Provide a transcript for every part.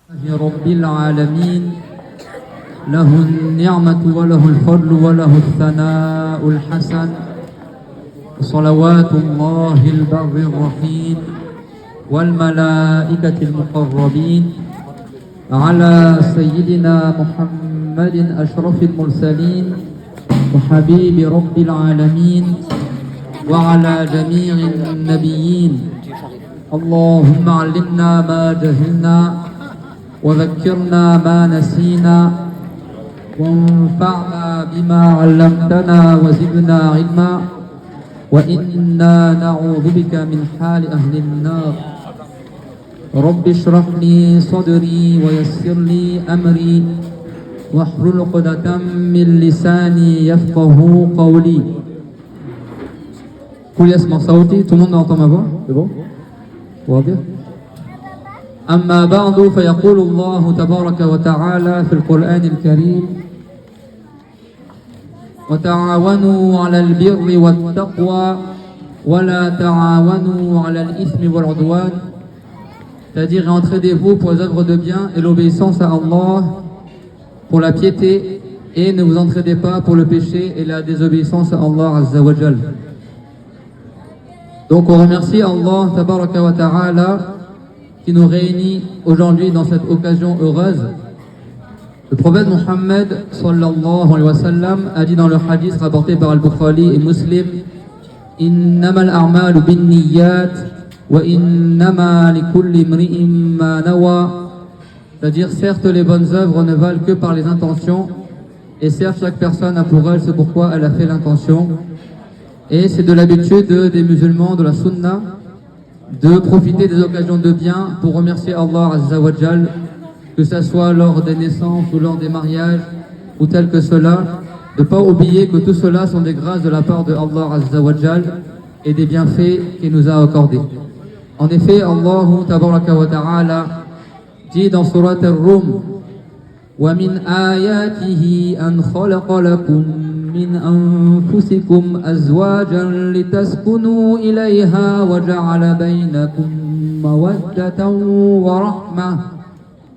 رب العالمين له النعمة وله الفضل وله الثناء الحسن صلوات الله البر الرحيم والملائكة المقربين على سيدنا محمد أشرف المرسلين وحبيب رب العالمين وعلى جميع النبيين اللهم علمنا ما جهلنا وذكرنا ما نسينا وانفعنا بما علمتنا وزدنا علما وإنا نعوذ بك من حال أهل النار رب اشرح لي صدري ويسر لي أمري واحلل عقدة من لساني يفقه قولي. كل يسمع صوتي. Tout le monde entend ma voix? C'est bon? واضح؟ أما بعد فيقول الله تبارك وتعالى في القرآن الكريم وتعاونوا على البر والتقوى ولا تعاونوا على الإثم والعدوان, c'est-à-dire entraidez-vous pour les œuvres de bien et l'obéissance à Allah, pour la piété, et ne vous entraidez pas pour le péché et la désobéissance à Allah Azza wa Jal. Donc on remercie Allah Tabaraka wa Ta'ala qui nous réunit aujourd'hui dans cette occasion heureuse. Le prophète Mohammed sallallahu alayhi wa sallam a dit dans le hadith rapporté par Al-Bukhari et Muslim: Innamal a'malu bin niyyat wa innama likulli imri'in ma nawa. C'est-à-dire, certes, les bonnes œuvres ne valent que par les intentions, et certes, chaque personne a pour elle ce pourquoi elle a fait l'intention. Et c'est de l'habitude des musulmans, de la sunna, de profiter des occasions de bien pour remercier Allah Azza wa Jal, que ce soit lors des naissances ou lors des mariages ou tel que cela, de ne pas oublier que tout cela sont des grâces de la part de Allah Azza wa Jal et des bienfaits qu'il nous a accordés. En effet, Allah Tabaraka wa Ta'ala dit dans Surat Ar-Rum: وَمِنْ آيَاتِهِ أَنْ خَلَقَ لَكُمْ مِنْ أَنفُسِكُمْ أَزْوَاجًا لِتَسْكُنُوا إِلَيْهَا وَجَعَلَ بَيْنَكُمْ مَوَدَّةً وَرَحْمَةً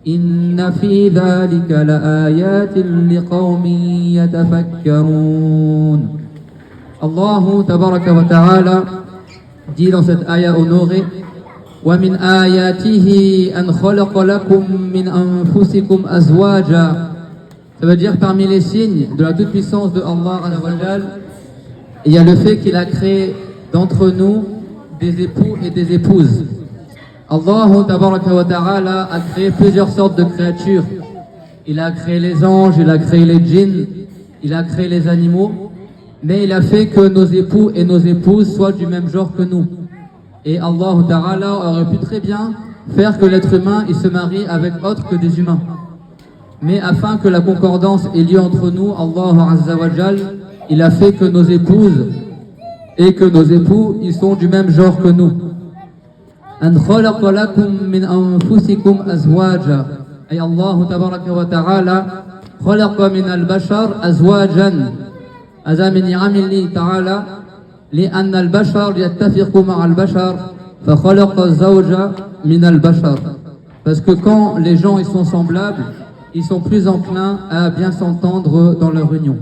إِنَّ فِي ذَلِكَ لَآيَاتٍ لِقَوْمٍ يَتَفَكَّرُونَ. Allah Tabaraka wa Ta'ala dit dans cette ayah honorée: وَمِنْ آيَاتِهِ أَنْ خَلَقَ لَكُمْ مِنْ أَنفُسِكُمْ أَزْوَاجًا. Ça veut dire parmi les signes de la toute-puissance de Allah Azza wa Jal, il y a le fait qu'il a créé d'entre nous des époux et des épouses. Allah Tabaraka wa Ta'ala a créé plusieurs sortes de créatures. Il a créé les anges, il a créé les djinns, il a créé les animaux, mais il a fait que nos époux et nos épouses soient du même genre que nous. Et Allah Ta'ala aurait pu très bien faire que l'être humain il se marie avec autre que des humains. Mais afin que la concordance ait lieu entre nous, Allah Azza wa Jal, il a fait que nos épouses et que nos époux ils sont du même genre que nous. An khalaqa lakum min anfusikum azwaja. Ay Allah Tabaraka wa Ta'ala khalaqa min al-bashar azwajan. Hadha min ni'amihi Ta'ala. لأن البشر يتفق مع البشر فخلق الزوج من البشر. Parce que quand les gens ils sont semblables, ils sont plus enclins à bien s'entendre dans leur union.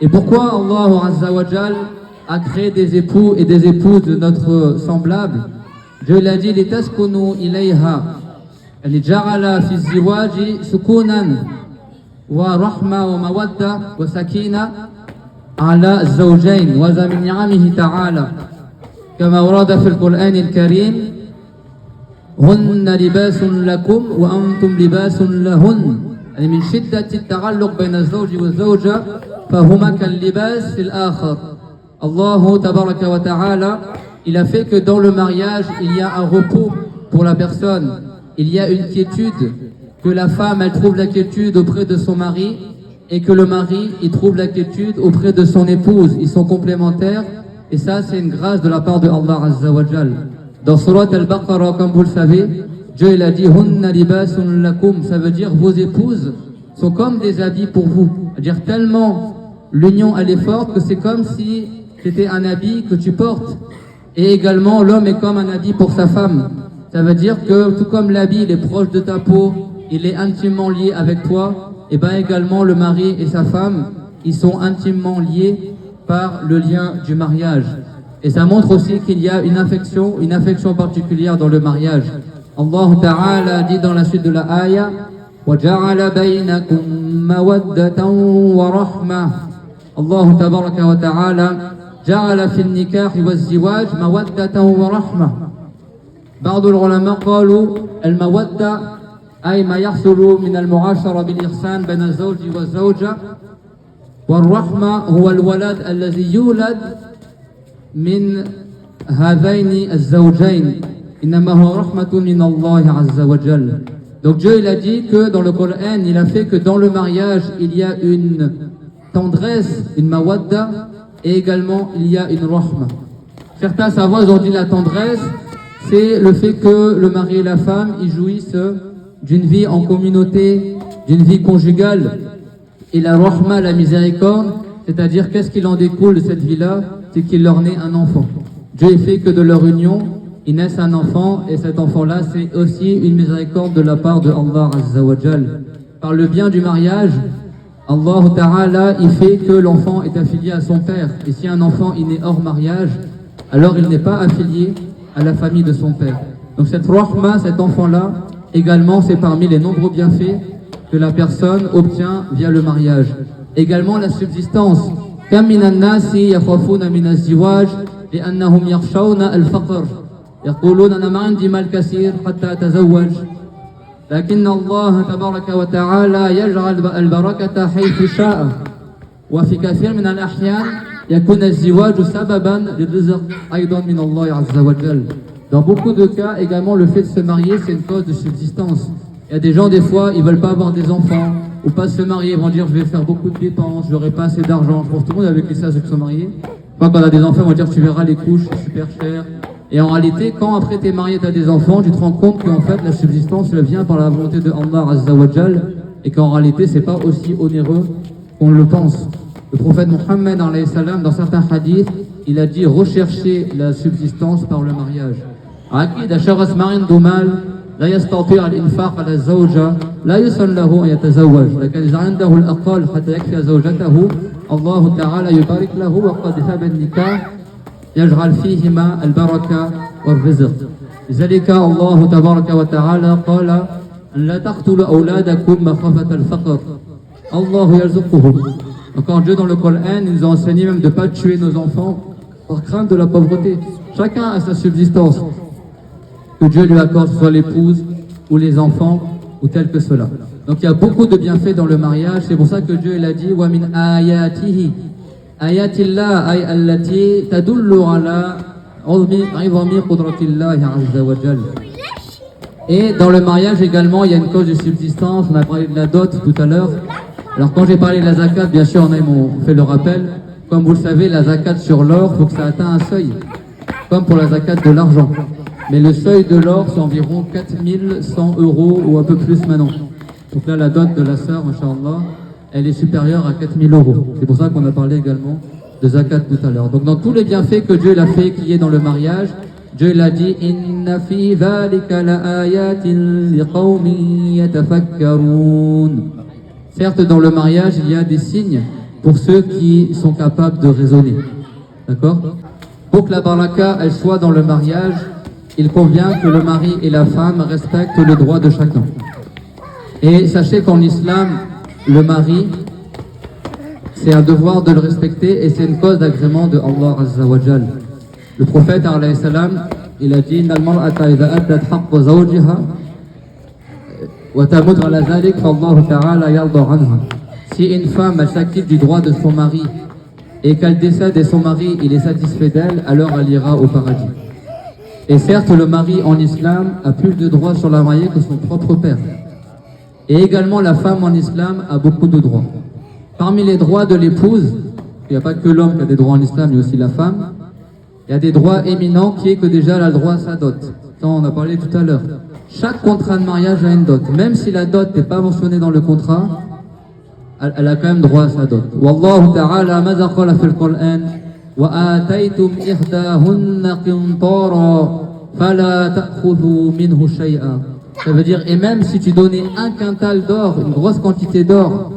Et pourquoi Allah Azza wa Jal a créé des époux et des épouses de notre semblable? Dieu l'a dit: لِتَسْكُنُوا إِلَيْهَا جَعَلَ فِي الزِّوَاجِ سُكُونًا وَرَحْمَةً وَمَوَدَّةً وَسَكِينَةً على الزوجين وذا من نعمه تعالى كما ورد في القرآن الكريم: هن لباس لكم وأنتم لباس لهن. يعني من شدة التعلق بين الزوج والزوجة فهما كاللباس في الآخر. Allah Tabaraka wa Ta'ala, il a fait que dans le mariage il y a un repos pour la personne, il y a une quiétude, que la femme elle trouve la quiétude auprès de son mari et que le mari il trouve la quiétude auprès de son épouse. Ils sont complémentaires et ça c'est une grâce de la part de Allah Azza wa Jal. Dans Surat Al-Baqarah, comme vous le savez, Dieu il a dit: Hunna libasun lakum. Ça veut dire vos épouses sont comme des habits pour vous. C'est-à-dire tellement l'union elle est forte que c'est comme si c'était un habit que tu portes. Et également l'homme est comme un habit pour sa femme. Ça veut dire que tout comme l'habit il est proche de ta peau, il est intimement lié avec toi, et bien également le mari et sa femme, ils sont intimement liés par le lien du mariage. Et ça montre aussi qu'il y a une affection particulière dans le mariage. Allah Ta'ala dit dans la suite de la ayah, وَجَعَلَ بَيْنَكُمْ مَوَدَّةً وَرَحْمَةً. Allah Tabaraka wa Ta'ala جعل في النكاح والزواج مودة ورحمة. بعض العلماء قالوا المودة أي ما يحصل من المعاشرة بالإحسان بين الزوج والزوجة، والرحمة هو الولد الذي يولد من هذين الزوجين، إنما هو رحمة من الله عز وجل. Donc Dieu il a dit que dans le Coran il a fait que dans le mariage il y a une tendresse, une mawadda, et également il y a une rahma. Certains savants ont dit la tendresse, c'est le fait que le mari et la femme ils jouissent d'une vie en communauté, d'une vie conjugale. Et la rahma, la miséricorde, c'est-à-dire qu'est-ce qu'il en découle de cette vie-là, c'est qu'il leur naît un enfant. Dieu fait que de leur union, il naisse un enfant, et cet enfant-là, c'est aussi une miséricorde de la part de Allah Azza wa Jal. Par le bien du mariage, Allah Ta'ala, il fait que l'enfant est affilié à son père. Et si un enfant il est hors mariage, alors il n'est pas affilié à la famille de son père. Donc cette rahma, cet enfant-là, également, c'est parmi les nombreux bienfaits que la personne obtient via le mariage. Également la subsistance. كم من الناس يخافون من الزواج لأنهم يخشون الفقر. يقولون أنا ما عندي مال كثير حتى أتزوج. لكن الله تبارك وتعالى يجعل البركة حيث شاء. وفي كثير من الأحيان يكون الزواج سببا للرزق أيضا من الله عز وجل. Dans beaucoup de cas, également, le fait de se marier, c'est une cause de subsistance. Il y a des gens, des fois, ils veulent pas avoir des enfants, ou pas se marier, ils vont dire, je vais faire beaucoup de dépenses, j'aurai pas assez d'argent. Je pense que tout le monde avec les ça, ceux qui sont mariés. Quand on a des enfants, ils vont dire, tu verras les couches, c'est super cher. Et en réalité, quand après t'es marié, t'as des enfants, tu te rends compte qu'en fait, la subsistance, elle vient par la volonté de Allah Azza wa Jal, et qu'en réalité, c'est pas aussi onéreux qu'on le pense. Le prophète Mohammed, alayhi salam, dans certains hadiths, il a dit, rechercher la subsistance par le mariage. أكيد شخص ما عنده مال لا يستطيع الإنفاق على الزوجة لا يسن له أن يتزوج، لكن إذا عنده الأقل حتى يكفي زوجته الله تعالى يبارك له، وقد ثبت النكاح يجعل فيهما البركة والرزق. لذلك الله تبارك وتعالى قال أن لا تقتلوا أولادكم مخافة الفقر الله يرزقهم. Encore Dieu dans le Coran nous a enseigné même de ne pas tuer nos enfants par crainte de la pauvreté. Chacun a sa subsistance. Que Dieu lui accorde, que ce soit l'épouse ou les enfants ou tel que cela. Donc il y a beaucoup de bienfaits dans le mariage. C'est pour ça que Dieu il a dit وَمِنْ آيَاتِهِ آيَاتِ اللَّهِ أي التي تدل على عظم قدرة الله عز وجل. Et dans le mariage également, il y a une cause de subsistance. On a parlé de la dot tout à l'heure. Alors quand j'ai parlé de la zakat, bien sûr, on a fait le rappel. Comme vous le savez, la zakat sur l'or, il faut que ça atteigne un seuil. Comme pour la zakat de l'argent. Mais le seuil de l'or, c'est environ 4100 € ou un peu plus maintenant. Donc là, la dot de la sœur, Inch'Allah, elle est supérieure à 4000 €. C'est pour ça qu'on a parlé également de zakat tout à l'heure. Donc dans tous les bienfaits que Dieu l'a fait qu'il y ait dans le mariage, Dieu l'a dit Inna fi dhalika la ayatin liqawmin yatafakkarun. Certes, dans le mariage, il y a des signes pour ceux qui sont capables de raisonner. D'accord? Pour que la baraka, elle soit dans le mariage, il convient que le mari et la femme respectent le droit de chacun. Et sachez qu'en islam, le mari, c'est un devoir de le respecter et c'est une cause d'agrément de Allah Azza wa Jal. Le prophète, alayhi salam, il a dit Al-mar'ata idha addat haqqa zawjiha wa tamut ala dhalik fa Allah ta'ala yarda anha. Si une femme elle s'acquitte du droit de son mari et qu'elle décède et son mari il est satisfait d'elle, alors elle ira au paradis. Et certes, le mari en islam a plus de droits sur la mariée que son propre père. Et également, la femme en islam a beaucoup de droits. Parmi les droits de l'épouse, il n'y a pas que l'homme qui a des droits en islam, il y a aussi la femme. Il y a des droits éminents qui est que déjà elle a le droit à sa dot. Ça, on a parlé tout à l'heure. Chaque contrat de mariage a une dot. Même si la dot n'est pas mentionnée dans le contrat, elle a quand même droit à sa dot. Wallahu ta'ala maza qala fil Qur'an وآتيتم إحداهن قنطارا فلا تأخذوا منه شيئا Ça veut dire, et même si tu donnais un quintal d'or, une grosse quantité d'or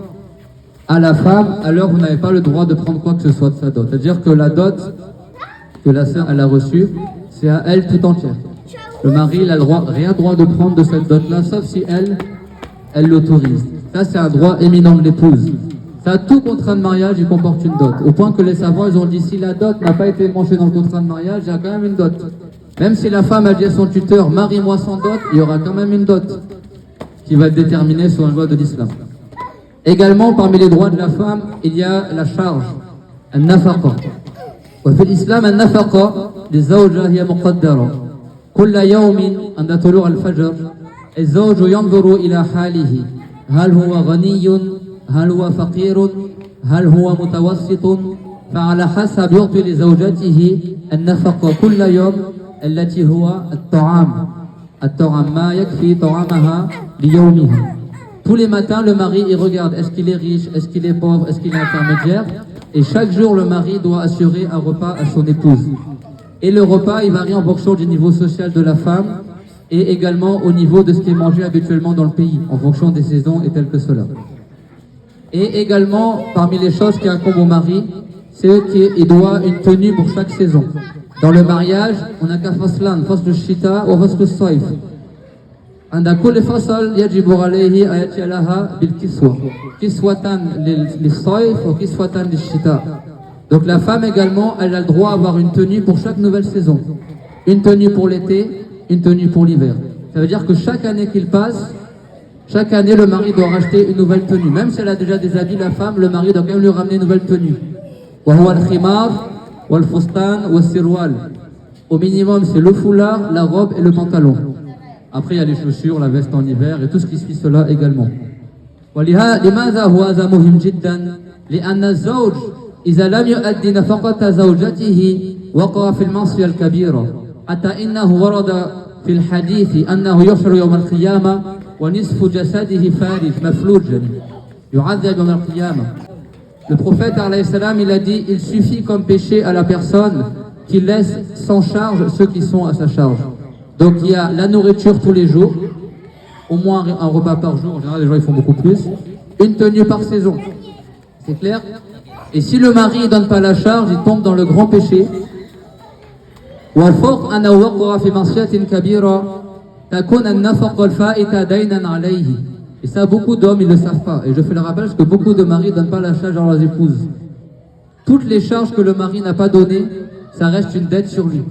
à la femme, alors vous n'avez pas le droit de prendre quoi que ce soit de sa dot. C'est-à-dire que la dot que la sœur elle a reçue, c'est à elle tout entière. Le mari, il a rien droit de prendre de cette dot-là, sauf si elle l'autorise. Ça, c'est un droit éminent de l'épouse. Ça, tout contrat de mariage, il comporte une dot. Au point que les savants, ils ont dit, si la dot n'a pas été mentionnée dans le contrat de mariage, il y a quand même une dot. Même si la femme a dit à son tuteur, marie-moi sans dot, il y aura quand même une dot qui va être déterminée sur une loi de l'islam. Également, parmi les droits de la femme, il y a la charge, al-nafaqa. وفي الإسلام النفقة للزوجة هي مقدرة كل يوم عند طلوع الفجر الزوج ينظر إلى حاله هل هو غني هل هو فقير هل هو متوسط فعلى حسب يعطي لزوجته النفقة كل يوم التي هو الطعام ما يكفي طعامها ليومها. Tous les matins, le mari, il regarde, est-ce qu'il est riche, est-ce qu'il est pauvre, est-ce qu'il est intermédiaire. Et chaque jour, le mari doit assurer un repas à son épouse. Et le repas, il varie en fonction du niveau social de la femme et également au niveau de ce qui est mangé habituellement dans le pays, en fonction des saisons et tel que cela. Et également, parmi les choses qui incombent au mari, c'est qu'il doit une tenue pour chaque saison. Dans le mariage, on n'a qu'à faslan, fasl shita ou fasl saif. عند كل فصل يجب عليه أن يأتي لها بالكسوة كسوة للصيف وكسوة للشتاء. Donc la femme également, elle a le droit d'avoir une tenue pour chaque nouvelle saison. Une tenue pour l'été, une tenue pour l'hiver. Ça veut dire que chaque année qu'il passe, chaque année le mari doit racheter une nouvelle tenue. Même si elle a déjà des habits, la femme, le mari doit quand même lui ramener une nouvelle tenue. وهو الخمار والفستان والسروال. Au minimum, c'est le foulard, la robe et le pantalon. Après, il y a les chaussures, la veste en hiver et tout ce qui suit cela également. لماذا هو هذا مهم جدا؟ لأن الزوج إذا لم يؤدي نفقة زوجته وقع في المعصية الكبيرة حتى إنه ورد في الحديث أنه يحشر يوم القيامة ونصف جسده فارغ مفلوج يعذب يوم القيامة. Le prophète alayhi salam, il a dit, il suffit comme péché à la personne qui laisse sans charge ceux qui sont à sa charge. Donc il y a la nourriture tous les jours, au moins un repas par jour, en général les gens ils font beaucoup plus, une tenue par saison, c'est clair? Et si le mari ne donne pas la charge, il tombe dans le grand péché. Et ça, beaucoup d'hommes ils ne le savent pas. Et je fais le rappel parce que beaucoup de maris ne donnent pas la charge à leurs épouses. Toutes les charges que le mari n'a pas données, ça reste une dette sur lui.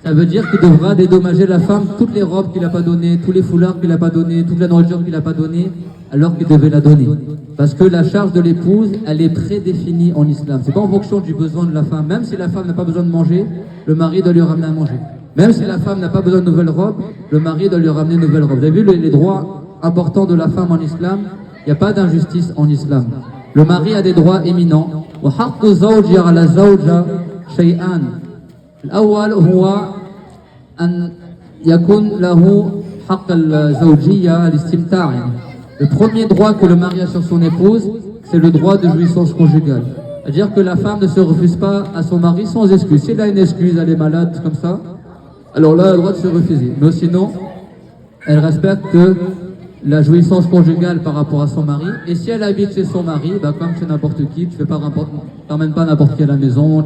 Ça veut dire qu'il devra dédommager la femme toutes les robes qu'il n'a pas données, tous les foulards qu'il n'a pas donnés, toute la nourriture qu'il n'a pas donnée, alors qu'il devait la donner. Parce que la charge de l'épouse, elle est prédéfinie en islam. C'est pas en fonction du besoin de la femme. Même si la femme n'a pas besoin de manger, le mari doit lui ramener à manger. Même si la femme n'a pas besoin de nouvelles robes, le mari doit lui ramener une nouvelle robe. Vous avez vu les droits importants de la femme en islam? Il n'y a pas d'injustice en islam. Le mari a des droits éminents. وحق الزوج على الزوجة شيئان. الأول هو أن يكون له حق الزوجية الاستمتاع. Le premier droit que le mari a sur son épouse, c'est le droit de jouissance conjugale. C'est-à-dire que la femme ne se refuse pas à son mari sans excuse. Si elle a une excuse, elle est malade comme ça, alors là, elle a le droit de se refuser. Mais sinon, elle respecte la jouissance conjugale par rapport à son mari. Et si elle habite chez son mari, bah, comme chez n'importe qui, tu n'emmènes pas n'importe qui à la maison,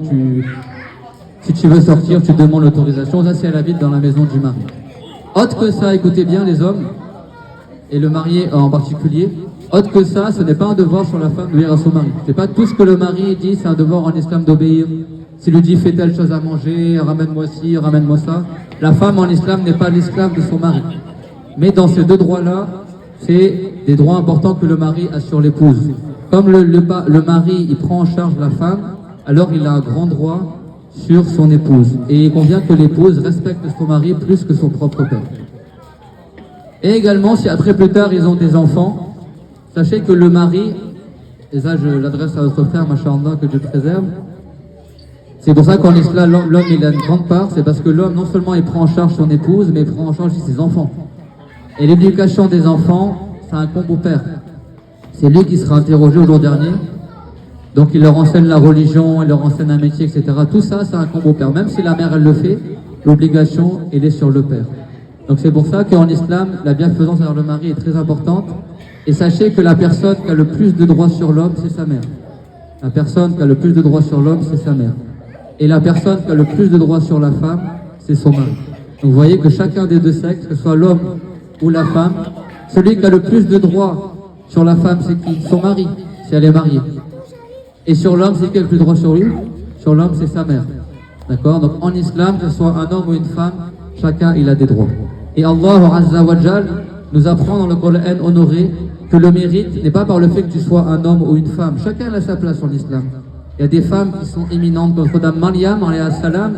si tu veux sortir, tu demandes l'autorisation. Ça, si elle habite dans la maison du mari. Autre que ça, écoutez bien les hommes, et le marié en particulier, autre que ça, ce n'est pas un devoir sur la femme d'obéir à son mari. C'est pas tout ce que le mari dit, c'est un devoir en islam d'obéir. S'il lui dit fais telle chose à manger, ramène-moi ci, ramène-moi ça. La femme en islam n'est pas l'esclave de son mari. Mais dans ces deux droits-là, c'est des droits importants que le mari a sur l'épouse. Comme le mari, il prend en charge la femme, alors il a un grand droit sur son épouse. Et il convient que l'épouse respecte son mari plus que son propre père. Et également, si après plus tard ils ont des enfants, sachez que le mari, et ça je l'adresse à votre frère, machallah, que Dieu préserve, c'est pour ça qu'en islam, l'homme il a une grande part, c'est parce que l'homme non seulement il prend en charge son épouse, mais il prend en charge aussi ses enfants. Et l'éducation des enfants, c'est un combo père. C'est lui qui sera interrogé au jour dernier. Donc il leur enseigne la religion, il leur enseigne un métier, etc. Tout ça, c'est un combo père. Même si la mère, elle le fait, l'obligation, elle est sur le père. Donc c'est pour ça qu'en islam, la bienfaisance envers le mari est très importante. Et sachez que la personne qui a le plus de droits sur l'homme, c'est sa mère. La personne qui a le plus de droits sur l'homme, c'est sa mère. Et la personne qui a le plus de droits sur la femme, c'est son mari. Donc vous voyez que chacun des deux sexes, que ce soit l'homme ou la femme, celui qui a le plus de droits sur la femme, c'est qui? Son mari, si elle est mariée. Et sur l'homme, c'est qui a le plus de droits sur lui? Sur l'homme, c'est sa mère. D'accord? Donc en islam, que ce soit un homme ou une femme, chacun il a des droits. Et Allah Azza wa Jal nous apprend dans le Coran honoré que le mérite n'est pas par le fait que tu sois un homme ou une femme. Chacun a sa place en islam. Il y a des femmes qui sont éminentes, comme Madame Maryam, alayha salam.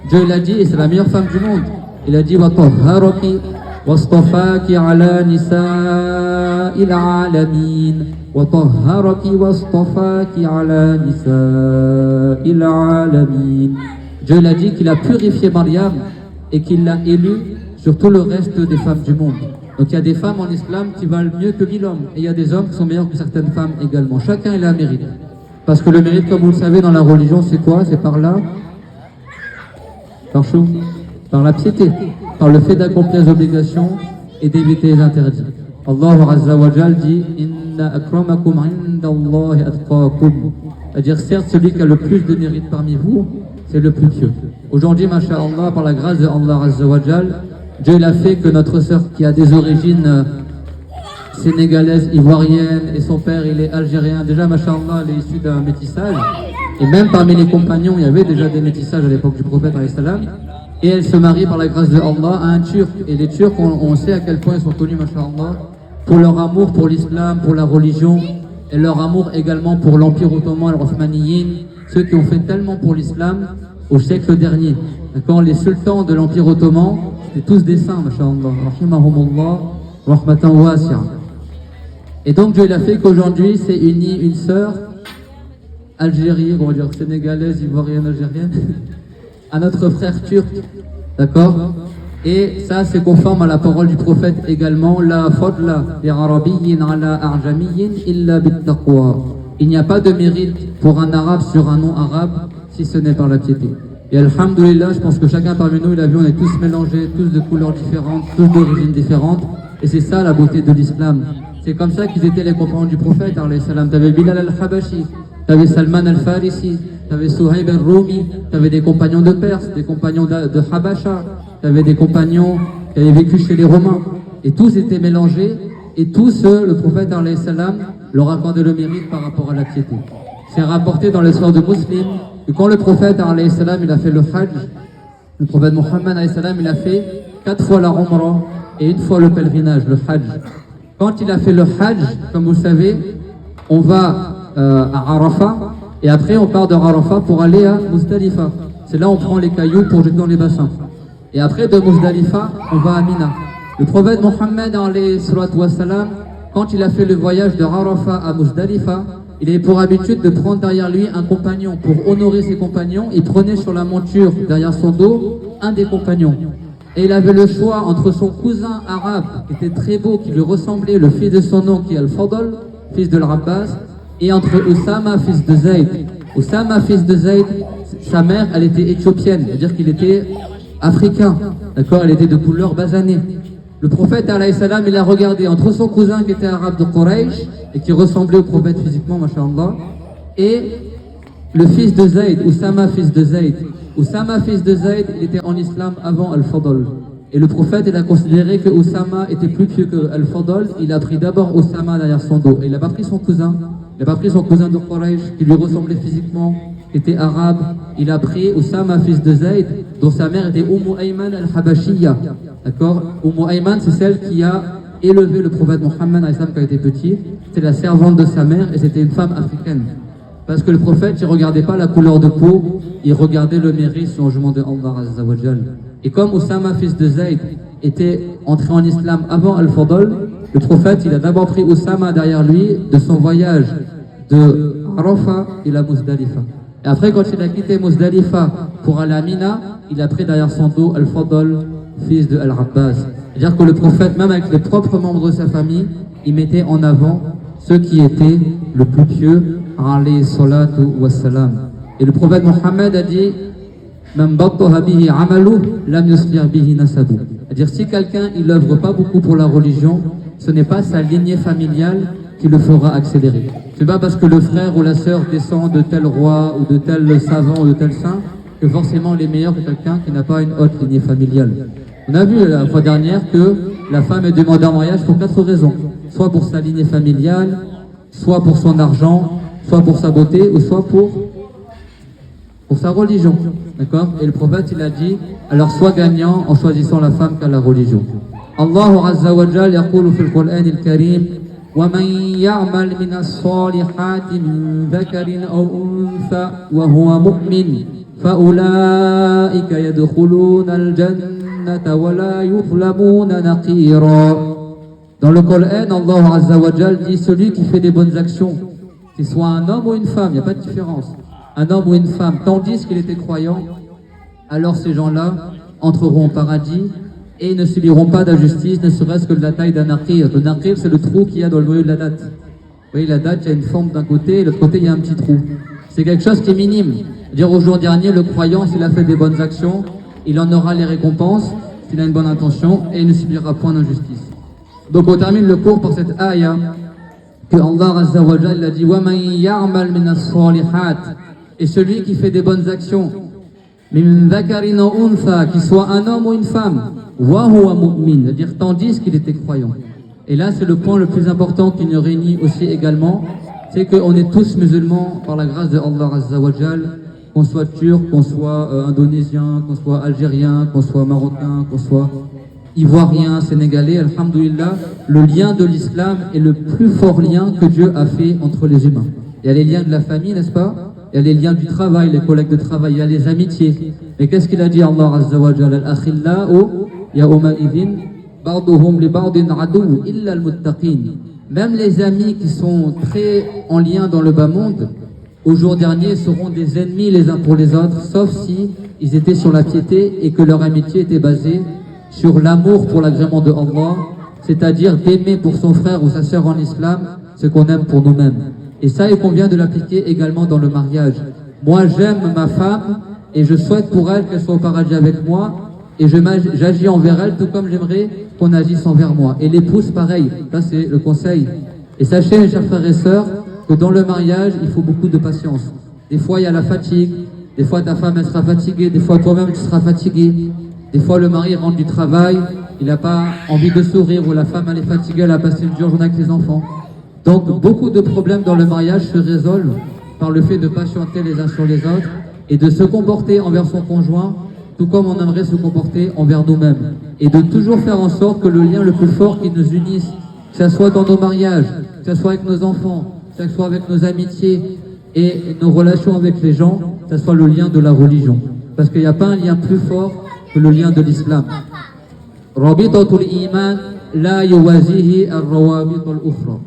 Dieu l'a dit, et c'est la meilleure femme du monde. Il a dit وَطَهَّرَكِ وَاصْطَفَاكِ عَلَى نِسَاءِ الْعَالَمِينَ وَطَهَّرَكِ وَاصْطَفَاكِ عَلَى نِسَاءِ الْعَالَمِينَ. Dieu l'a dit qu'il a purifié Maryam et qu'il l'a élue sur tout le reste des femmes du monde. Donc il y a des femmes en islam qui valent mieux que 1000 hommes. Et il y a des hommes qui sont meilleurs que certaines femmes également. Chacun il a un mérite. Parce que le mérite, comme vous le savez, dans la religion, c'est quoi? C'est par là. Par la piété. Par le fait d'accomplir les obligations et d'éviter les interdits. Allah Azza wa Jal dit Inna akramakum indallahi atqakum. C'est-à-dire, certes, celui qui a le plus de mérite parmi vous, c'est le plus pieux. Aujourd'hui, masha'Allah, par la grâce de Allah Azza wa Jal, Dieu il a fait que notre sœur qui a des origines sénégalaise, ivoirienne, et son père il est algérien, déjà masha'Allah elle est issue d'un métissage, et même parmi les compagnons il y avait déjà des métissages à l'époque du prophète alayhi salam, et elle se marie par la grâce de Allah à un Turc, et les Turcs on sait à quel point ils sont connus masha'Allah pour leur amour pour l'islam, pour la religion, et leur amour également pour l'Empire ottoman, l'Othmaniyin, ceux qui ont fait tellement pour l'islam au siècle dernier. D'accord, les sultans de l'Empire ottoman c'était tous des saints masha'Allah, rahimahumullah, rahmatan wasi'a. Et donc Dieu il a fait qu'aujourd'hui c'est uni une sœur algérienne, on va dire sénégalaise, ivoirienne, algérienne, à notre frère turc, d'accord? Et ça c'est conforme à la parole du prophète également, la fadla li arabiyyin ala a'jamiyyin illa bittaqwa. Il n'y a pas de mérite pour un arabe sur un non-arabe si ce n'est par la piété. Et alhamdoulilah, je pense que chacun parmi nous, il a vu, on est tous mélangés, tous de couleurs différentes, tous d'origines différentes, et c'est ça la beauté de l'islam. C'est comme ça qu'ils étaient les compagnons du prophète, alayhi salam. T'avais Bilal al-Habashi, t'avais Salman al-Farisi, t'avais Suhaib al-Rumi, t'avais des compagnons de Perse, des compagnons de Habasha, t'avais des compagnons qui avaient vécu chez les Romains. Et tous étaient mélangés, et tous, le prophète, alayhi salam, leur accordait le mérite par rapport à la piété. C'est rapporté dans l'histoire de Muslim, que quand le prophète, alayhi salam, il a fait le Hajj, le prophète Mohammed, alayhi salam, il a fait 4 fois la Umrah et 1 fois le pèlerinage, le Hajj. Quand il a fait le Hajj, comme vous le savez, on va à Arafat et après on part de Arafat pour aller à Muzdalifa. C'est là où on prend les cailloux pour jeter dans les bassins. Et après de Muzdalifa, on va à Mina. Le prophète Mohammed, alayhi salatu wassalam, quand il a fait le voyage de Arafat à Muzdalifa, il avait pour habitude de prendre derrière lui un compagnon. Pour honorer ses compagnons, il prenait sur la monture derrière son dos un des compagnons. Et il avait le choix entre son cousin arabe, qui était très beau, qui lui ressemblait, le fils de son nom, qui est Al-Fadl, fils de l'Abbas, et entre Oussama, fils de Zayd. Oussama, fils de Zayd, sa mère, elle était éthiopienne, c'est-à-dire qu'il était africain, d'accord? Elle était de couleur basanée. Le prophète, alayhi salam, il a regardé entre son cousin qui était arabe de Quraysh, et qui ressemblait au prophète physiquement, masha'Allah, et le fils de Zayd, Oussama, fils de Zayd. Oussama, fils de Zayd, il était en islam avant Al-Fadl. Et le prophète, il a considéré que Oussama était plus pieux que Al-Fadl. Il a pris d'abord Oussama derrière son dos. Et il n'a pas pris son cousin. Il n'a pas pris son cousin de Quraysh, qui lui ressemblait physiquement, qui était arabe. Il a pris Oussama, fils de Zayd, dont sa mère était Ayman al-Habashiyya. D'accord? Ayman, c'est celle qui a élevé le prophète Mohammed quand il était petit. C'est la servante de sa mère et c'était une femme africaine. Parce que le prophète, il ne regardait pas la couleur de peau, il regardait le mérite sur le jugement de Allah Azza wa Jal. Et comme Oussama, fils de Zayd, était entré en islam avant Al-Fadl, le prophète, il a d'abord pris Oussama derrière lui de son voyage de Arafat et la Muzdalifa. Et après, quand il a quitté Muzdalifa pour aller à Mina, il a pris derrière son dos Al-Fadl, fils de Al-Abbas. C'est-à-dire que le prophète, même avec les propres membres de sa famille, il mettait en avant ceux qui étaient le plus pieux, alayhi salatu wassalam. Et le prophète Mohammed a dit Man battaha bihi amalu lam yuslih bihi nasabu. C'est-à-dire, si quelqu'un, il œuvre pas beaucoup pour la religion, ce n'est pas sa lignée familiale qui le fera accélérer. C'est pas parce que le frère ou la sœur descend de tel roi ou de tel savant ou de tel saint que forcément il est meilleur que quelqu'un qui n'a pas une haute lignée familiale. On a vu la fois dernière que la femme est demandée en mariage pour 4 raisons. Soit pour sa lignée familiale, soit pour son argent, soit pour sa beauté, ou soit pour sa religion. D'accord? Et le prophète, il a dit, alors sois gagnant en choisissant la femme qu'à la religion. Allah Azza wa Jal yaqulu fil Qur'an al-Karim وَمَنْ يَعْمَلْ مِنَ الصَّالِحَاتِ مِنْ ذَكَرٍ أَوْ أُنْثَى وَهُوَ مُؤْمِنٌ فَأُولَٰئِكَ يَدْخُلُونَ الْجَنَّةَ وَلَا يُظْلَمُونَ نَقِيرًا. Dans le Coran, Allah Azza wa Jal dit celui qui fait des bonnes actions, qu'il soit un homme ou une femme, il n'y a pas de différence, un homme ou une femme, tandis qu'il était croyant, alors ces gens-là entreront au paradis et ne subiront pas d'injustice, ne serait-ce que de la taille d'un naqir. Le naqir, c'est le trou qu'il y a dans le milieu de la date. Vous voyez, la date, il y a une forme d'un côté, et de l'autre côté, il y a un petit trou. C'est quelque chose qui est minime. Dire au jour dernier, le croyant, s'il a fait des bonnes actions, il en aura les récompenses, s'il a une bonne intention, et il ne subira point d'injustice. Donc on termine le cours par cette ayah, que Allah Azza wa Jalla a dit « وَمَنْ يَعْمَلْ مِنَ الصَّالِحَاتِ » Et celui qui fait des bonnes actions, مِنْ ذَكَرٍ أَوْ أُنْثَى, qu'il soit un homme ou une femme, وَهُوَ مُؤْمِنٌ, c'est-à-dire tandis qu'il était croyant. Et là, c'est le point le plus important qui nous réunit aussi également, c'est qu'on est tous musulmans par la grâce de Allah Azza wa Jal, qu'on soit turc, qu'on soit indonésien, qu'on soit algérien, qu'on soit marocain, qu'on soit ivoirien, sénégalais, alhamdoulilah, le lien de l'islam est le plus fort lien que Dieu a fait entre les humains. Il y a les liens de la famille, n'est-ce pas? Il y a les liens du travail, les collègues de travail, il y a les amitiés. Mais qu'est-ce qu'il a dit Allah Azza wa Jal? Al-akhillahu yawma'idhin ba'duhum li ba'din adu illa al-muttaqin. Même les amis qui sont très en lien dans le bas monde, au jour dernier seront des ennemis les uns pour les autres, sauf si ils étaient sur la piété et que leur amitié était basée sur l'amour pour l'agrément de Allah, c'est-à-dire d'aimer pour son frère ou sa sœur en islam ce qu'on aime pour nous-mêmes. Et ça, il convient de l'appliquer également dans le mariage. Moi, j'aime ma femme et je souhaite pour elle qu'elle soit au paradis avec moi et j'agis envers elle tout comme j'aimerais qu'on agisse envers moi. Et l'épouse, pareil. Ça, c'est le conseil. Et sachez, mes chers frères et sœurs, que dans le mariage, il faut beaucoup de patience. Des fois, il y a la fatigue. Des fois, ta femme, elle sera fatiguée. Des fois, toi-même, tu seras fatigué. Des fois, le mari rentre du travail, il n'a pas envie de sourire, ou la femme, elle est fatiguée, elle a passé une dure journée avec les enfants. Donc, beaucoup de problèmes dans le mariage se résolvent par le fait de patienter les uns sur les autres et de se comporter envers son conjoint, tout comme on aimerait se comporter envers nous-mêmes. Et de toujours faire en sorte que le lien le plus fort qui nous unisse, que ce soit dans nos mariages, que ce soit avec nos enfants, que ce soit avec nos amitiés et nos relations avec les gens, que ce soit le lien de la religion. Parce qu'il n'y a pas un lien plus fort que le lien de l'islam. Rabitatul iman la yuwazihi al-rawabit al-ukhra.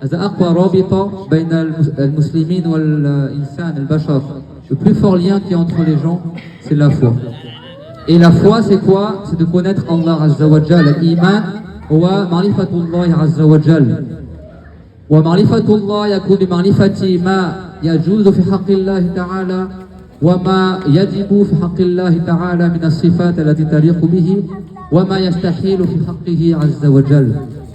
هذا أقوى رابطة بين المسلمين والإنسان البشر. Le plus fort lien qui est entre les gens, c'est la foi. Et la foi, c'est quoi? C'est de connaître Allah Azza wa Jal. L'iman, huwa ma'rifatullah Azza wa Jal. Wa ma'rifatullah yakun bi ma'rifati ma yajuzu fi haqqillahi ta'ala wa ma yajibu fi haqqillahi ta'ala min as-sifat allati taliqu bihi wa ma yastahilu fi haqqihi Azza wa Jal.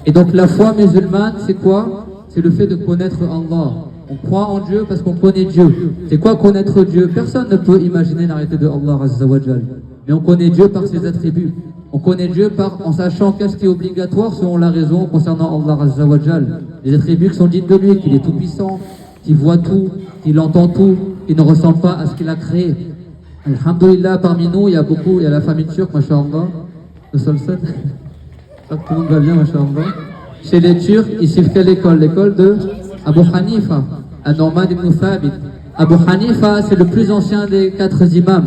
Et donc la foi musulmane, c'est quoi? C'est le fait de connaître Allah. On croit en Dieu parce qu'on connaît Dieu. C'est quoi connaître Dieu? Personne ne peut imaginer l'arrêté de Allah Azza wa Jal. Mais on connaît Dieu par ses attributs. On connaît Dieu en sachant qu'est-ce qui est obligatoire selon la raison concernant Allah Azza wa Jal. Les attributs qui sont dignes de lui, qu'il est tout puissant, qu'il voit tout, qu'il entend tout, qu'il ne ressemble pas à ce qu'il a créé. Alhamdulillah, parmi nous, il y a la famille turque, masha'Allah. Le sol 7. Tout le monde va bien, masha'Allah. Chez les Turcs, ils suivent quelle école? L'école de Abu Hanifa, An-Nu'man ibn Thabit. Abu Hanifa, c'est le plus ancien des 4 imams.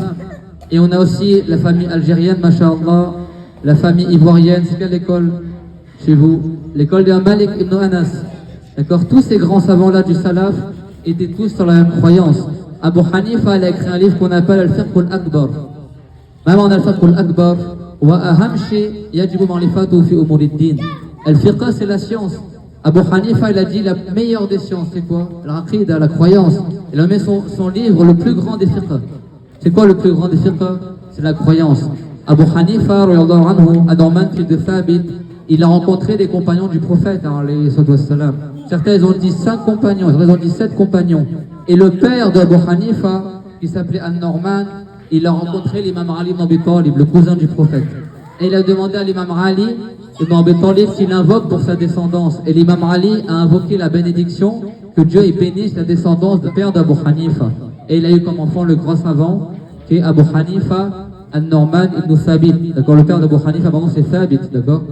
Et on a aussi la famille algérienne, masha'Allah, la famille ivoirienne. C'est quelle école chez vous? L'école de Malik ibn Anas. D'accord? Tous ces grands savants-là du Salaf étaient tous sur la même croyance. Abu Hanifa, il a écrit un livre qu'on appelle Al-Fiqh al-Akbar. Même en Al-Fiqh al-Akbar, wa aham shay yajibu ma'rifatuhu fi umur ad-din. Al-Fiqh, c'est la science. Abu Hanifa, il a dit la meilleure des sciences, c'est quoi? L'aqida, la croyance. Il a mis son livre, le plus grand des fiqh. C'est quoi le plus grand des fiqh? C'est la croyance. Abu Hanifa, radiallahu anhu, An-Nu'man fils de Thabit, il a rencontré des compagnons du prophète, alayhi salam. Certains ils ont dit 5 compagnons, ils ont dit 7 compagnons. Et le père d'Abu Hanifa, qui s'appelait An-Nu'man, il a rencontré l'imam Ali ibn Abi Talib, le cousin du prophète. Et il a demandé à l'imam Ali ibn Abi Talib qu'il invoque pour sa descendance. Et l'imam Ali a invoqué la bénédiction que Dieu ait bénisse la descendance du père d'Abu Hanifa. Et il a eu comme enfant le grand savant qui est Abu Hanifa An-Nu'man ibn Thabit. D'accord, le père d'Abu Hanifa, pardon, c'est Thabit, d'accord.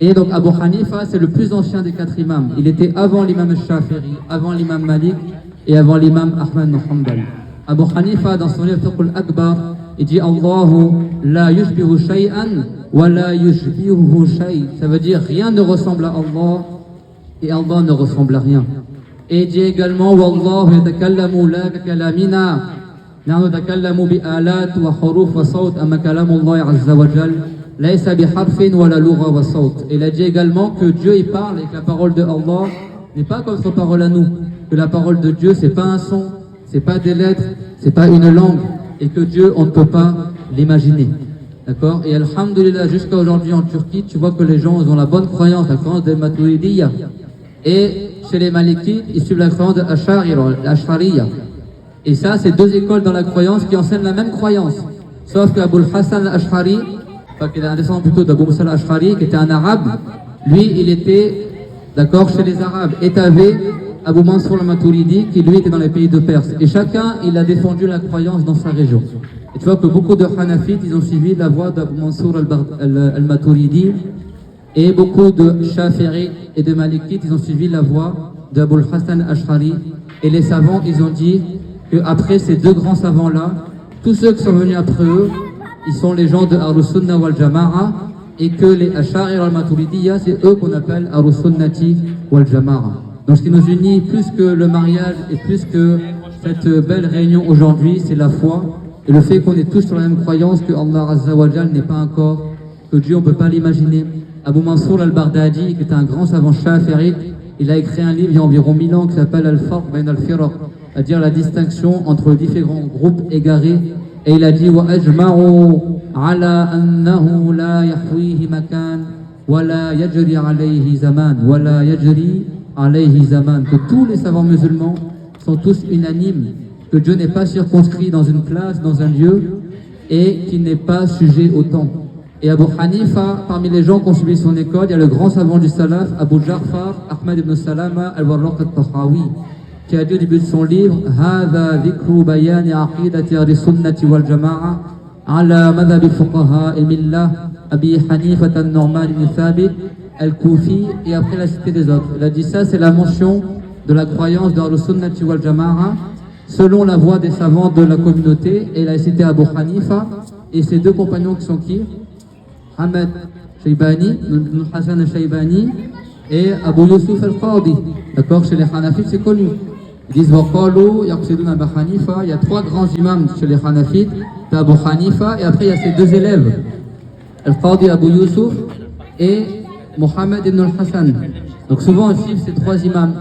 Et donc Abu Hanifa, c'est le plus ancien des 4 imams. Il était avant l'imam al-Shafi'i, avant l'imam Malik et avant l'imam Ahmad ibn Hanbal. Abu Hanifa, dans son livre Fiqh al-Akbar, il dit Allahu la yushbihu shay'an wa la yushbihu shay'. Ça veut dire rien ne ressemble à Allah et Allah ne ressemble à rien. Et il dit également Wallahu yatakallamu la kalamina. نحن نتكلم بآلات وحروف وصوت أما كلام الله عز وجل ليس بحرف ولا لغة وصوت. Et il a dit également que Dieu il parle et que la parole de Allah n'est pas comme son parole à nous. Que la parole de Dieu c'est pas un son, c'est pas des lettres, c'est pas une langue. Et que Dieu on ne peut pas l'imaginer. D'accord. Et alhamdulillah jusqu'à aujourd'hui en Turquie tu vois que les gens ils ont la bonne croyance, la croyance des Maturidiyya. Et chez les Malikites ils suivent la croyance de l'Ash'ariyya. Et ça, c'est 2 écoles dans la croyance qui enseignent la même croyance. Sauf qu'Abu al-Hassan al-Ash'ari, enfin qu'il est un descendant plutôt d'Abu Musa al-Ash'ari, qui était un arabe, lui, il était, d'accord, chez les arabes. Et t'avais Abu Mansour al-Maturidi, qui lui était dans les pays de Perse. Et chacun, il a défendu la croyance dans sa région. Et tu vois que beaucoup de Hanafites, ils ont suivi la voie d'Abu Mansour al-Maturidi. Et beaucoup de Shafi'i et de Malikites, ils ont suivi la voie d'Abu al-Hassan al-Ash'ari. Et les savants, ils ont dit qu'après ces 2 grands savants-là, tous ceux qui sont venus après eux, ils sont les gens de Ahlus Sunnah wal Jama'a, et que les Ash'ari al-Maturidiyya, c'est eux qu'on appelle Ahlus Sunnati wal Jama'a. Donc ce qui nous unit plus que le mariage et plus que cette belle réunion aujourd'hui, c'est la foi et le fait qu'on est tous sur la même croyance que Allah Azza wa Jal n'est pas un corps, que Dieu on ne peut pas l'imaginer. Abu Mansour al-Baghdadi, qui est un grand savant shafi'ite, il a écrit un livre il y a environ 1000 ans qui s'appelle Al-Farq bayn al-Firaq, c'est-à-dire la distinction entre les différents groupes égarés. Et il a dit wa ajma'u ala annahu la yahwihi makan wa la yajri alayhi zaman wa la yajri alayhi zaman, que tous les savants musulmans sont tous unanimes que Dieu n'est pas circonscrit dans une place, dans un lieu, et qu'il n'est pas sujet au temps. Et Abu Hanifa, parmi les gens qui ont suivi son école, il y a le grand savant du salaf, Abu Ja'far Ahmad ibn Salama al-Warraq al-Tahawi, qui a dit au début de son livre هذا ذكر بيان عقيدة أهل السنة والجماعة على مذهب فقهاء الملة أبي حنيفة النعمان بن ثابت al-Koufi, et après la cité des autres. Il a dit ça, c'est la mention de la croyance d'Ahlus Sunnati wal Jama'a selon la voix des savants de la communauté. Et il a cité Abu Hanifa et ses 2 compagnons qui sont qui? Ahmed Shaybani, Hassan al-Shaybani et Abu Yusuf al-Qadi. D'accord, chez les Hanafites c'est connu. Ils disent Waqalu yaqsiduna Abu Hanifa. Il y a 3 grands imams chez les Hanafites. T'as Abu Hanifa et après il y a ses 2 élèves, al-Qadi Abu Yusuf et Mohammed ibn al-Hassan. Donc souvent on suit ces 3 imams.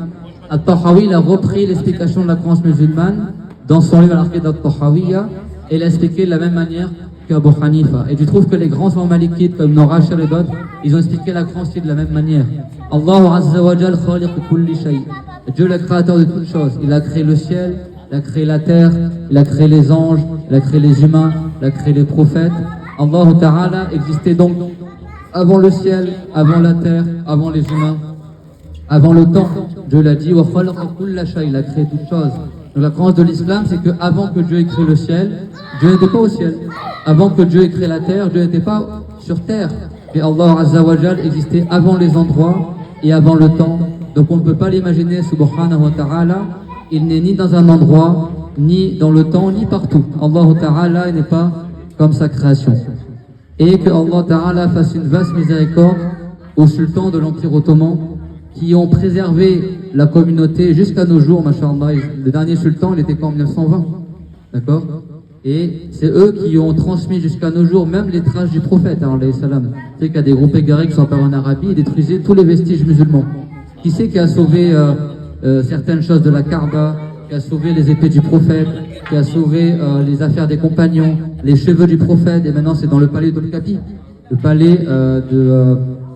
Al-Tahawi a repris l'explication de la croyance musulmane dans son livre Al-Aqidah al-Tahawiyya et il a expliqué de la même manière qu'Abu Hanifa. Et tu trouves que les grands savants malikites comme Norashir et d'autres, ils ont expliqué la croyance de la même manière. Allah Azza wa Jal khaliq kulli shay. Dieu le créateur de toutes choses. Il a créé le ciel, il a créé la terre, il a créé les anges, il a créé les humains, il a créé les prophètes. Allah Ta'ala existait donc avant le ciel, avant la terre, avant les humains, avant le temps. Dieu l'a dit, wa khalaqa kulla shay, il a créé toutes choses. Donc la croyance de l'islam, c'est qu'avant que Dieu ait créé le ciel, Dieu n'était pas au ciel. Avant que Dieu ait créé la terre, Dieu n'était pas sur terre. Et Allah Azza wa Jal existait avant les endroits et avant le temps. Donc on ne peut pas l'imaginer, subhanahu wa ta'ala. Il n'est ni dans un endroit, ni dans le temps, ni partout. Allah Ta'ala n'est pas comme sa création. Et que Allah Ta'ala fasse une vaste miséricorde aux sultans de l'Empire ottoman qui ont préservé la communauté jusqu'à nos jours, masha'Allah. Le dernier sultan, il était qu'en 1920, d'accord? Et c'est eux qui ont transmis jusqu'à nos jours même les traces du prophète, alayhi salam. C'est qu'il y a des groupes égarés qui sont apparus en Arabie et détruisaient tous les vestiges musulmans. Qui c'est qui a sauvé certaines choses de la Kaaba, qui a sauvé les épées du prophète, qui a sauvé les affaires des compagnons, les cheveux du prophète, et maintenant c'est dans le palais d'Ol-Kapi, le palais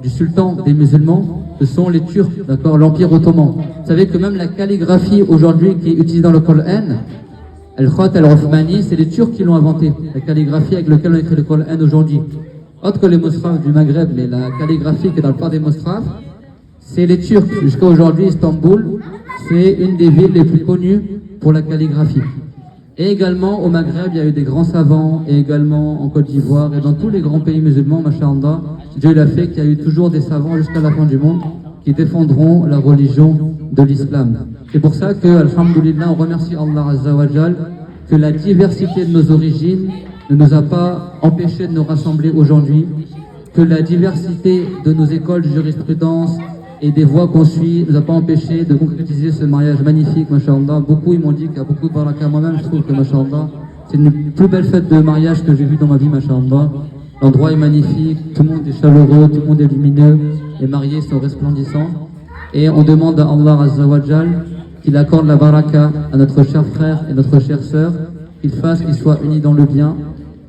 du sultan des musulmans. Ce sont les Turcs, d'accord, l'Empire ottoman. Vous savez que même la calligraphie aujourd'hui qui est utilisée dans le Coran, Al-Khat al-Uthmani, c'est les Turcs qui l'ont inventé, la calligraphie avec laquelle on écrit le Coran aujourd'hui. Autre que les Mosraf du Maghreb, mais la calligraphie qui est dans le port des Mosraf, c'est les Turcs. Jusqu'à aujourd'hui, Istanbul, c'est une des villes les plus connues pour la calligraphie. Et également au Maghreb, il y a eu des grands savants, et également en Côte d'Ivoire, et dans tous les grands pays musulmans, masha'Allah, Dieu l'a fait qu'il y a eu toujours des savants jusqu'à la fin du monde qui défendront la religion de l'islam. C'est pour ça que, alhamdoulilah, on remercie Allah Azza wa Jal, que la diversité de nos origines ne nous a pas empêchés de nous rassembler aujourd'hui, que la diversité de nos écoles de jurisprudence et des voies qu'on suit ne nous a pas empêchés de concrétiser ce mariage magnifique, masha'Allah. Beaucoup, ils m'ont dit qu'il y a beaucoup de baraka. Moi-même, je trouve que, masha'Allah, c'est une plus belle fête de mariage que j'ai vue dans ma vie, masha'Allah. L'endroit est magnifique, tout le monde est chaleureux, tout le monde est lumineux, les mariés sont resplendissants. Et on demande à Allah Azza wa Jal qu'il accorde la baraka à notre cher frère et notre chère sœur, qu'il fasse qu'ils soient unis dans le bien,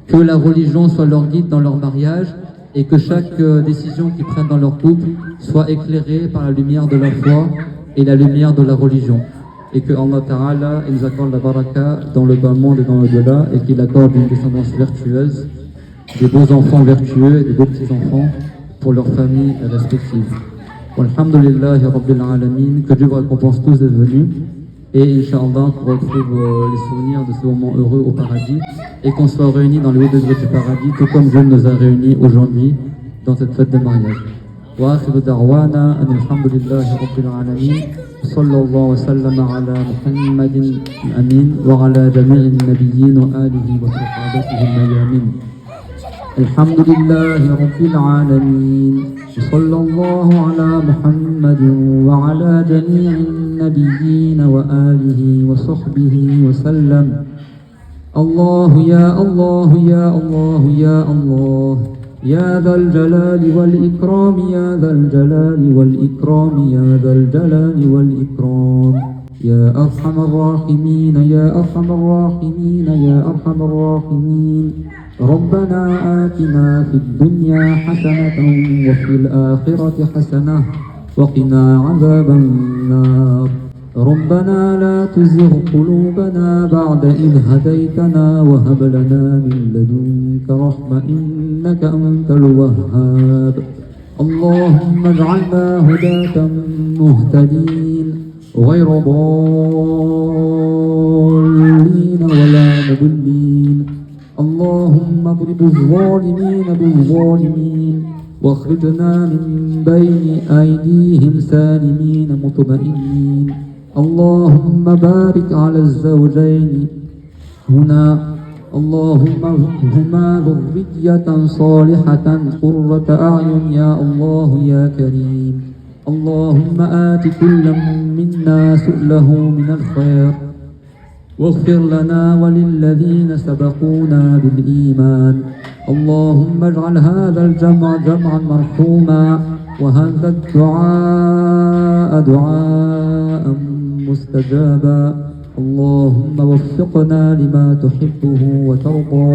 que la religion soit leur guide dans leur mariage, et que chaque décision qu'ils prennent dans leur couple soit éclairée par la lumière de la foi et la lumière de la religion. Et que Allah Ta'ala nous accorde la baraka dans le bas monde et dans l'au-delà, et qu'il accorde une descendance vertueuse, des beaux enfants vertueux et des beaux petits-enfants pour leurs familles respectives. Walhamdulillahi Rabbil Alamin, que Dieu vous récompense tous d'être venus, et Inch'Allah qu'on retrouve les souvenirs de ce moment heureux au paradis, et qu'on soit réunis dans le haut degré du paradis, tout comme Dieu nous a réunis aujourd'hui dans cette fête de mariage. Wa akhiru da'wana alhamdulillahi Rabbil Alamin, sallallahu wa sallam ala Muhammadin amin, wa ala jami'in nabiyyin wa alihi wa sahabatihi al-mayamin. الحمد لله رب العالمين صلى الله على محمد وعلى جميع النبيين وآله وصحبه وسلم. الله يا الله يا الله يا الله يا ذا الجلال والإكرام يا ذا الجلال والإكرام يا ذا الجلال والإكرام يا أرحم الراحمين يا أرحم الراحمين يا أرحم الراحمين. ربنا آتنا في الدنيا حسنة وفي الآخرة حسنة وقنا عذاب النار. ربنا لا تزغ قلوبنا بعد إذ هديتنا وهب لنا من لدنك رحمة إنك أنت الوهاب. اللهم اجعلنا هداة مهتدين غير ضالين ولا مضلين. اللهم اضرب الظالمين بالظالمين واخرجنا من بين أيديهم سالمين مطمئنين. اللهم بارك على الزوجين هنا، اللهم ارزقهما ذرية صالحة قرة أعين يا الله يا كريم. اللهم آت كل منا سؤله من الخير واغفر لنا وللذين سبقونا بالإيمان. اللهم اجعل هذا الجمع جمعا مرحوما وهذا الدعاء دعاء مستجابا. اللهم وفقنا لما تحبه وترضى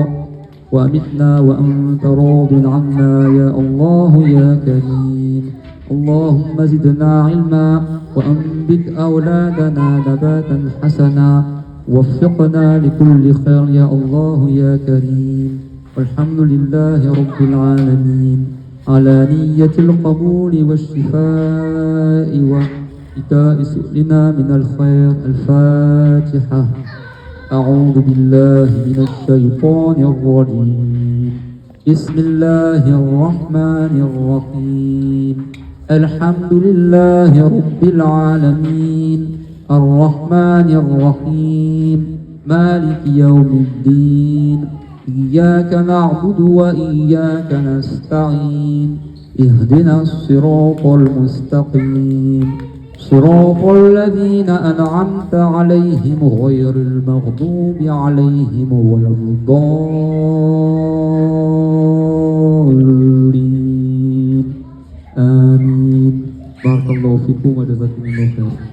وأمتنا وأنت راض عنا يا الله يا كريم. اللهم زدنا علما وأنبت أولادنا نباتا حسنا وفقنا لكل خير يا الله يا كريم. والحمد لله رب العالمين على نية القبول والشفاء وإيتاء سؤلنا من الخير. الفاتحة. أعوذ بالله من الشيطان الرجيم. بسم الله الرحمن الرحيم. الحمد لله رب العالمين الرحمن الرحيم مالك يوم الدين. إياك نعبد وإياك نستعين. اهدنا الصراط المستقيم صراط الذين أنعمت عليهم غير المغضوب عليهم ولا الضالين. آمين. بارك الله فيكم وجزاكم الله خيرا.